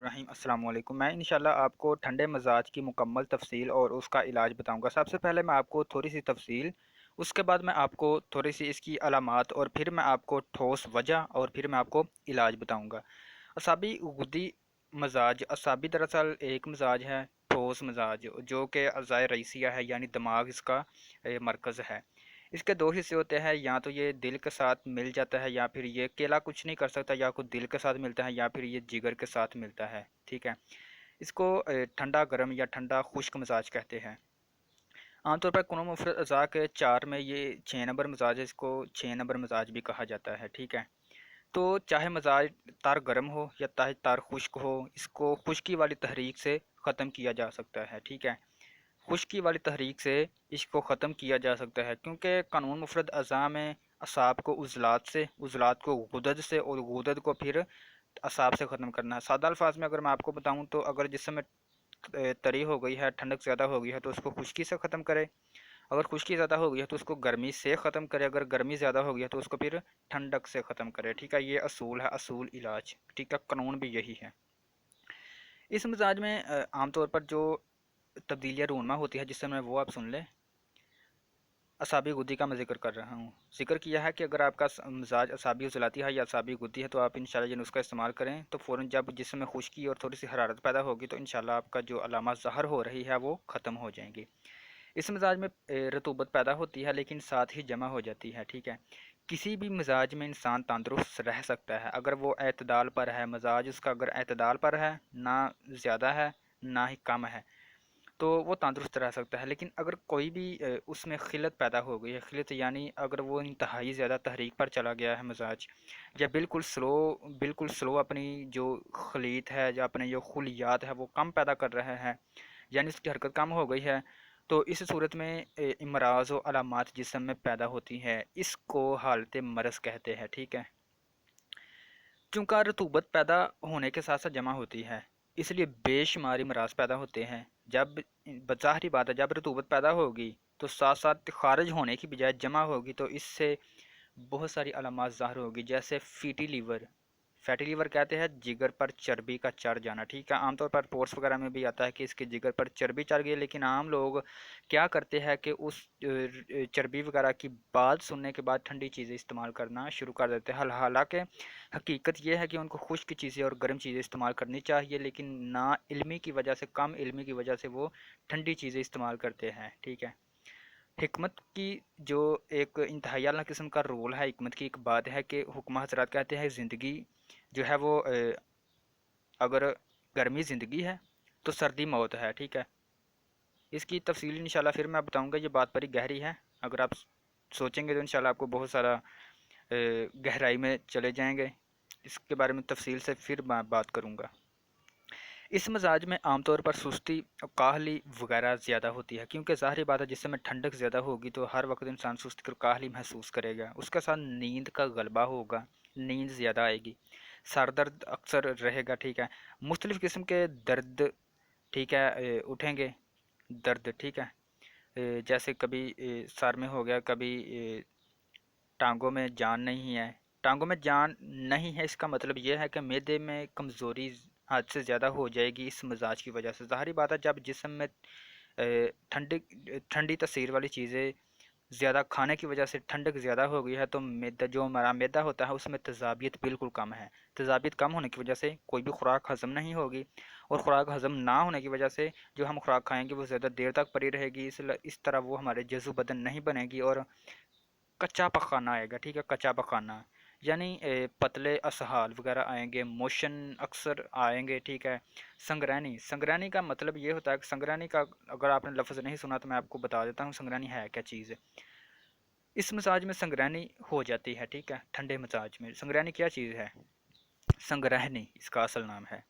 रहीम अस्सलाम वालेकुम। मैं इंशाल्लाह आपको ठंडे मजाज की मुकम्मल तफसील और उसका इलाज बताऊंगा। सबसे पहले मैं आपको थोड़ी सी तफसील, उसके बाद मैं आपको थोड़ी सी इसकी अलामात और फिर मैं आपको ठोस वजह और फिर मैं आपको इलाज बताऊंगा। असाबी गुद्दी मजाज, असाबी दरअसल एक मजाज है ठोस मजाज जो कि अज़ाय रईसिया है, यानी दिमाग इसका मरकज़ है। इसके दो हिस्से होते हैं, या तो ये दिल के साथ मिल जाता है या फिर ये अकेला कुछ नहीं कर सकता, या कुछ दिल के साथ मिलता है या फिर ये जिगर के साथ मिलता है। ठीक है। इसको ठंडा गर्म या ठंडा खुश्क मजाज कहते हैं। आमतौर पर कुनू मुफरत अज़ा के चार में ये 6 नंबर मजाज है, इसको 6 नंबर मजाज भी कहा जाता है। ठीक है। तो चाहे मजाज तार गर्म हो या चाहे तार खुश्क हो, इसको खुश्की वाली तहरीक से ख़त्म किया जा सकता है। ठीक है। खुश्की वाली तहरीक से इसको ख़त्म किया जा सकता है, क्योंकि कानून मुफरद अज़ा में असाब को उज़लात से, उज़लात को गुदद से और गुदद को फिर असाब से ख़त्म करना है। सादा अल्फाज में अगर मैं आपको बताऊं तो अगर जिसम में तरी हो गई है, ठंडक ज़्यादा हो गई है, तो उसको खुश्की से ख़त्म करे। अगर खुश्की ज़्यादा हो गई है तो उसको गर्मी से ख़त्म करे। अगर गर्मी ज़्यादा हो गई है तो उसको फिर ठंडक से ख़त्म करे। ठीक है। ये असूल है, असूल इलाज। ठीक है। कानून भी यही है। इस मिजाज में आमतौर पर जो तब्दीलियाँ रूनमा होती है जिससे मैं वो आप सुन लें। असाबी गुद्दी का मैं ज़िक्र कर रहा हूँ। ज़िक्र किया है कि अगर आपका मिजाज असाबी उजलाती है या असाबी गुद्दी है तो आप इंशाल्लाह ये नुस्खा इस्तेमाल करें, तो फ़ौरन जब जिसम में खुश्की और थोड़ी सी हरारत पैदा होगी तो इंशाल्लाह आपका जो अलामत ज़ाहिर हो रही है वो ख़त्म हो जाएंगी। इस मिजाज में रतूबत पैदा होती है लेकिन साथ ही जमा हो जाती है। ठीक है। किसी भी मिजाज में इंसान तंदुरुस्त रह सकता है अगर वो एतदाल पर है। मिजाज उसका अगर एतदाल पर है, ना ज़्यादा है ना ही कम है, तो वो तंदुरुस्त रह सकता है। लेकिन अगर कोई भी उसमें खिलत पैदा हो गई है, खिलत यानी अगर वो इंतहाई ज़्यादा तहरीक पर चला गया है मिजाज, या बिल्कुल स्लो अपनी जो खलीत है या अपने जो खुलियात है वो कम पैदा कर रहा है, यानी उसकी हरकत कम हो गई है, तो इस सूरत में इमराज व अलामात जिस्म में पैदा होती हैं। इसको हालत मरज़ कहते हैं। ठीक है। चूँकि रतूबत पैदा होने के साथ साथ जमा होती है, इसलिए बेशुमार अमराज पैदा होते हैं। जब ज़ाहिरी बात है, जब रतूबत पैदा होगी तो साथ साथ खारिज होने की बजाय जमा होगी, तो इससे बहुत सारी अलामात ज़ाहिर होगी, जैसे फीटी लीवर। फैटी लीवर कहते हैं जिगर पर चर्बी का चढ़ जाना। ठीक है। आमतौर पर रिपोर्ट्स वगैरह में भी आता है कि इसके जिगर पर चर्बी चढ़ गई, लेकिन आम लोग क्या करते हैं कि उस चर्बी वगैरह की बात सुनने के बाद ठंडी चीज़ें इस्तेमाल करना शुरू कर देते हैं। हालांकि हकीकत यह है कि उनको खुश्क चीज़ें और गर्म चीज़ें इस्तेमाल करनी चाहिए, लेकिन ना इल्मी की वजह से, कम इल्मी की वजह से वो ठंडी चीज़ें इस्तेमाल करते हैं। ठीक है। हिकमत की जो एक इंतहाई आला किस्म का रोल है, हिकमत की एक बात है कि हुक्मा हजरात कहते हैं ज़िंदगी जो है वो अगर गर्मी ज़िंदगी है तो सर्दी मौत है। ठीक है। इसकी तफसील इंशाल्लाह फिर मैं बताऊंगा, ये बात बड़ी गहरी है। अगर आप सोचेंगे तो इंशाल्लाह आपको बहुत सारा गहराई में चले जाएंगे। इसके बारे में तफसील से फिर मैं बात करूंगा। इस मिजाज में आमतौर पर सुस्ती और काहली वगैरह ज़्यादा होती है, क्योंकि ज़ाहिर बात है जिसमें ठंडक ज़्यादा होगी तो हर वक्त इंसान सुस्ती और काहली महसूस करेगा। उसके साथ नींद का गलबा होगा, नींद ज़्यादा आएगी, सर दर्द अक्सर रहेगा। ठीक है। मुख्तलिफ़ किस्म के दर्द, ठीक है, उठेंगे दर्द। ठीक है। जैसे कभी सर में हो गया, कभी टांगों में जान नहीं है। टांगों में जान नहीं है इसका मतलब यह है कि मैदे में कमज़ोरी हद से ज़्यादा हो जाएगी इस मिजाज की वजह से। ज़ाहिर बात है जब जिस्म में ठंडी ठंडी तसीर वाली चीज़ें ज़्यादा खाने की वजह से ठंडक ज़्यादा हो गई है, तो मैदा, जो हमारा मैदा होता है उसमें तेज़ाबियत बिल्कुल कम है। तेज़ाबियत कम होने की वजह से कोई भी खुराक हज़म नहीं होगी, और ख़ुराक हज़म ना होने की वजह से जो हम खुराक खाएंगे वो ज़्यादा देर तक पड़ी रहेगी। इस तरह वो हमारे जज़्व बदन नहीं बनेगी और कच्चा पकाना आएगा। ठीक है। कच्चा पकाना यानी पतले असहाल वगैरह आएंगे, मोशन अक्सर आएंगे। ठीक है। संग्रहणी, संग्रहणी का मतलब ये होता है कि संग्रहणी का अगर आपने लफ्ज़ नहीं सुना तो मैं आपको बता देता हूँ संग्रहणी है क्या चीज़ है। इस मसाज में संग्रहणी हो जाती है। ठीक है। ठंडे मसाज में संग्रहणी क्या चीज़ है? संग्रहणी इसका असल नाम है।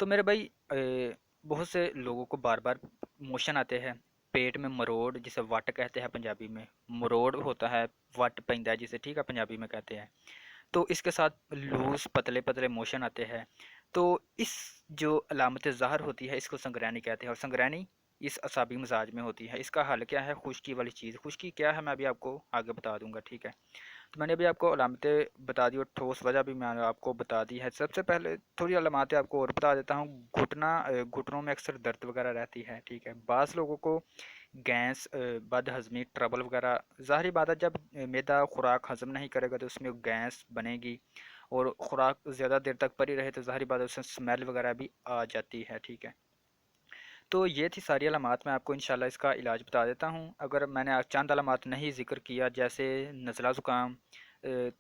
तो मेरे भाई बहुत से लोगों को बार बार मोशन आते हैं, पेट में मरोड़, जिसे वट कहते हैं पंजाबी में, मरोड़ होता है, वट पैंदा है जिसे, ठीक है, पंजाबी में कहते हैं। तो इसके साथ लूज पतले पतले मोशन आते हैं। तो इस जो अलामत ज़ाहिर होती है इसको संग्रहणी कहते हैं, और संग्रहणी इस असाबी मिजाज में होती है। इसका हल क्या है? खुश्की वाली चीज़। खुश्की क्या है मैं अभी आपको आगे बता दूंगा। ठीक है। तो मैंने अभी आपको अलामतें बता दी और ठोस वजह भी मैंने आपको बता दी है। सबसे पहले थोड़ी अलामतें आपको और बता देता हूँ। घुटनों में अक्सर दर्द वगैरह रहती है, ठीक है। बाज़ लोगों को गैस, बदहज़मी, ट्रबल वगैरह, ज़ाहिर बात है जब मैदा खुराक हज़म नहीं करेगा तो उसमें गैस बनेगी, और खुराक ज़्यादा देर तक पड़ी रहे तो ज़ाहिर बात है उसमें स्मेल वगैरह भी आ जाती है, ठीक है। तो ये थी सारी अलामात, मैं आपको इंशाल्लाह इसका इलाज बता देता हूँ। अगर मैंने आज चंद अलामात नहीं ज़िक्र किया, जैसे नज़ला ज़ुकाम,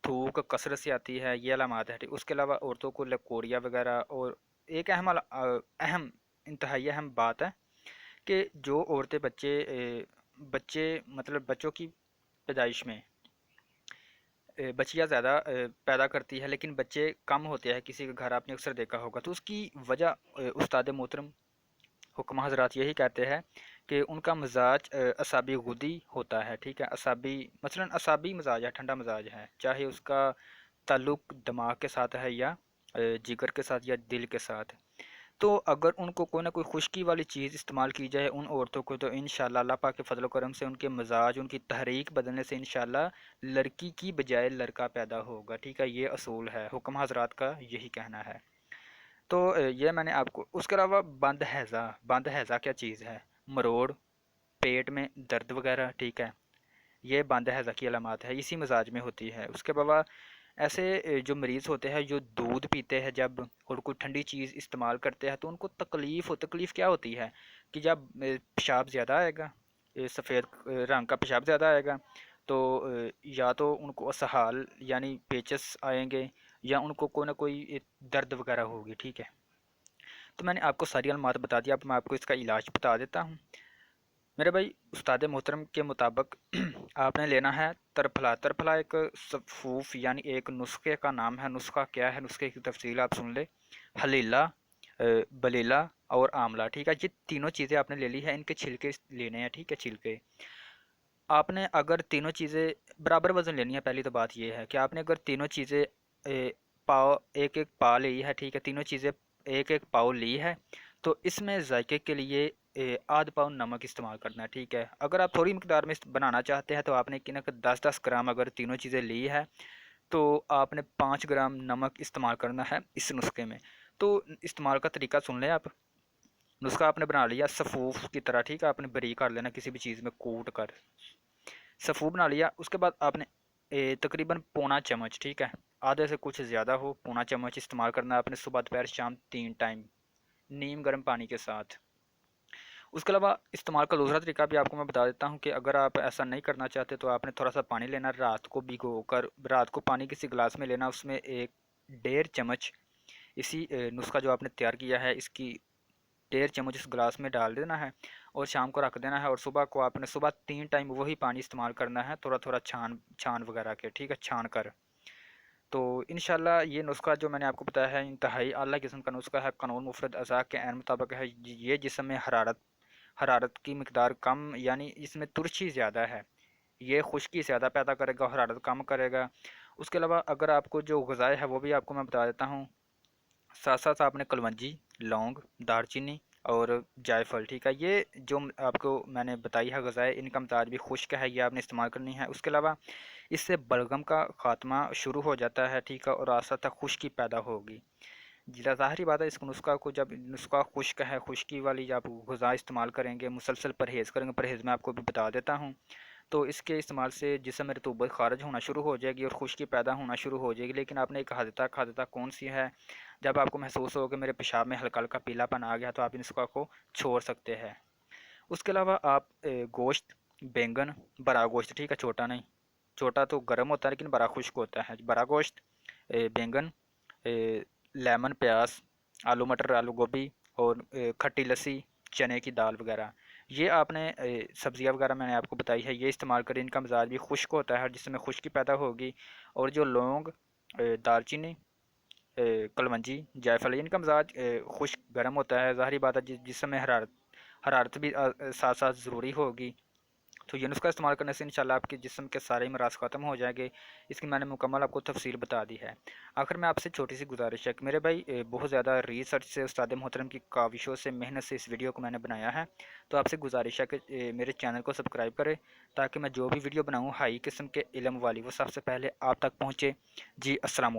थूक कसरत से आती है, ये अलामात है, ठीक। उसके अलावा औरतों को लकोरिया वगैरह, और एक अहम इंतहाई अहम बात है कि जो औरतें बच्चे मतलब बच्चों की पैदाइश में बच्चियाँ ज़्यादा पैदा करती है लेकिन बच्चे कम होते हैं किसी के घर, आपने अक्सर देखा होगा, तो उसकी वजह उस्ताद मोहतरम हुक्मा हजरात यही कहते हैं कि उनका मिजाज असाबी गुदी होता है, ठीक है। मसलन असाबी मिजाज है, ठंडा मिजाज है, चाहे उसका ताल्लुक दिमाग के साथ है या जिगर के साथ या दिल के साथ। तो अगर उनको कोई ना कोई खुश्की वाली चीज़ इस्तेमाल की जाए उन औरतों को, तो इंशाल्लाह अल्लाह पाक के फजल करम से उनके मिजाज, उनकी तहरीक बदलने से इंशाल्लाह लड़की की बजाय लड़का पैदा होगा, ठीक है। ये असूल है, हुक्म हजरात का यही कहना है। तो ये मैंने आपको, उसके अलावा बंद हैज़ा क्या चीज़ है? मरोड़, पेट में दर्द वगैरह, ठीक है। ये बंद हैज़ा की अलामत है, इसी मिजाज में होती है। उसके अलावा ऐसे जो मरीज़ होते हैं जो दूध पीते हैं जब, और कोई ठंडी चीज़ इस्तेमाल करते हैं, तो उनको तकलीफ़ क्या होती है कि जब पेशाब ज़्यादा आएगा, सफ़ेद रंग का पेशाब ज़्यादा आएगा, तो या तो उनको असहाल यानी पेचस आएंगे, या उनको कोई ना कोई दर्द वगैरह होगी, ठीक है। तो मैंने आपको सारी मालूमात बता दी, अब मैं आपको इसका इलाज बता देता हूँ। मेरे भाई, उस्ताद मोहतरम के मुताबिक आपने लेना है तरफला। तरफला एक सफ़ूफ यानी एक नुस्खे का नाम है। नुस्खा क्या है, नुस्खे की तफसील आप सुन ले। हलीला, बलीला और आंवला, ठीक है। ये तीनों चीज़ें आपने ले ली है, इनके छिलके लेने हैं, ठीक है। छिलके आपने अगर तीनों चीज़ें बराबर वज़न लेनी है, पहली तो बात ये है कि आपने अगर तीनों चीज़ें पाव एक एक पा ली है, ठीक है। तीनों चीज़ें एक एक पाव ली है, तो इसमें जायके के लिए आध पाव नमक इस्तेमाल करना है, ठीक है। अगर आप थोड़ी मकदार में बनाना चाहते हैं तो आपने कि ना 10-10 ग्राम अगर तीनों चीज़ें ली है, तो आपने 5 ग्राम नमक इस्तेमाल करना है इस नुस्खे में। तो इस्तेमाल का तरीका सुन लें आप। नुस्खा आपने बना लिया सफ़ूफ की तरह, ठीक है। आपने बरीक कर लेना किसी भी चीज़ में कूट कर, सफ़ू बना लिया। उसके बाद आपने तकरीबन पौना चम्मच, ठीक है, आधे से कुछ ज़्यादा हो, पौना चम्मच इस्तेमाल करना है आपने सुबह दोपहर शाम 3 टाइम, नीम गर्म पानी के साथ। उसके अलावा इस्तेमाल का दूसरा तरीका भी आपको मैं बता देता हूँ कि अगर आप ऐसा नहीं करना चाहते तो आपने थोड़ा सा पानी लेना, रात को भिगो कर, रात को पानी किसी गिलास में लेना, उसमें एक 1.5 चम्मच इसी नुस्खा जो आपने तैयार किया है इसकी 1.5 चम्मच इस गिलास में डाल देना है, और शाम को रख देना है। और सुबह को आपने सुबह 3 टाइम वही पानी इस्तेमाल करना है, थोड़ा थोड़ा छान छान वगैरह के, ठीक है, छान कर। तो इंशाल्लाह ये नुस्खा जो मैंने आपको बताया है इंतहाई आला किस्म का नुस्खा है, कानून मुफरत अज़ा के ऐन मुताबिक है। ये जिस्म में हरारत की मकदार कम, यानी इसमें तुरशी ज़्यादा है, ये खुश्की ज़्यादा पैदा करेगा, हरारत कम करेगा। उसके अलावा अगर आपको जो ग़िज़ाएँ है वो भी आपको मैं बता देता हूँ। साथ साथ आपने कलवंजी, लौंग, दालचीनी और जायफल, ठीक है। ये जो आपको मैंने बताई है ग़िज़ाएँ, इनका मिजाज भी खुश्क है, ये आपने इस्तेमाल करनी है। उसके अलावा इससे बलगम का ख़ात्मा शुरू हो जाता है, ठीक है, और आस्ता तक खुश्की पैदा होगी। ज़ाहिर बात है इस नुस्खा को, जब नुस्खा खुश्क है, खुश्की वाली जब ग़िज़ा इस्तेमाल करेंगे, मुसलसल परहेज़ करेंगे, परहेज़ मैं आपको भी बता देता हूँ, तो इसके इस्तेमाल से जिस्म में रतूबत ख़ारिज होना शुरू हो जाएगी और खुश्की पैदा होना शुरू हो जाएगी। लेकिन आपने एक हद तक कौन सी है, जब आपको महसूस हो कि मेरे पेशाब में हल्का हल्का पीलापन आ गया, तो आप इन नुस्खा को छोड़ सकते हैं। उसके अलावा आप गोश्त, बैंगन, बड़ा गोश्त, ठीक है, छोटा नहीं, छोटा तो गर्म होता है लेकिन बड़ा खुश्क होता है, बड़ा गोश्त, बैंगन, लेमन, प्याज, आलू मटर, आलू गोभी, और खट्टी लस्सी, चने की दाल वगैरह, ये आपने सब्ज़ियाँ वगैरह मैंने आपको बताई है, ये इस्तेमाल करें। इनका मिजाज भी खुश्क होता है जिसमें खुश्की पैदा होगी। और जो लौंग, दालचीनी, कलवंजी, जायफल, इनका मिजाज खुश्क गर्म होता है। ज़ाहिर बात है जिस समय हरारत हरारत भी साथ साथ ज़रूरी होगी, तो ये नुस्खा इस्तेमाल करने से इंशाल्लाह आपके जिस्म के सारे अमराज ख़त्म हो जाएंगे। इसकी मैंने मुकम्मल आपको तफसील बता दी है। आखिर में आपसे छोटी सी गुजारिश है कि मेरे भाई बहुत ज़्यादा रिसर्च से उस्ताद मोहतरम की काविशों से मेहनत से इस वीडियो को मैंने बनाया है। तो आपसे गुजारिश है कि मेरे चैनल को सब्सक्राइब करें, ताकि मैं जो भी वीडियो बनाऊँ हाई किस्म के इल्म वाली वो सबसे पहले आप तक पहुँचे। जी अस्सलाम वालेकुम।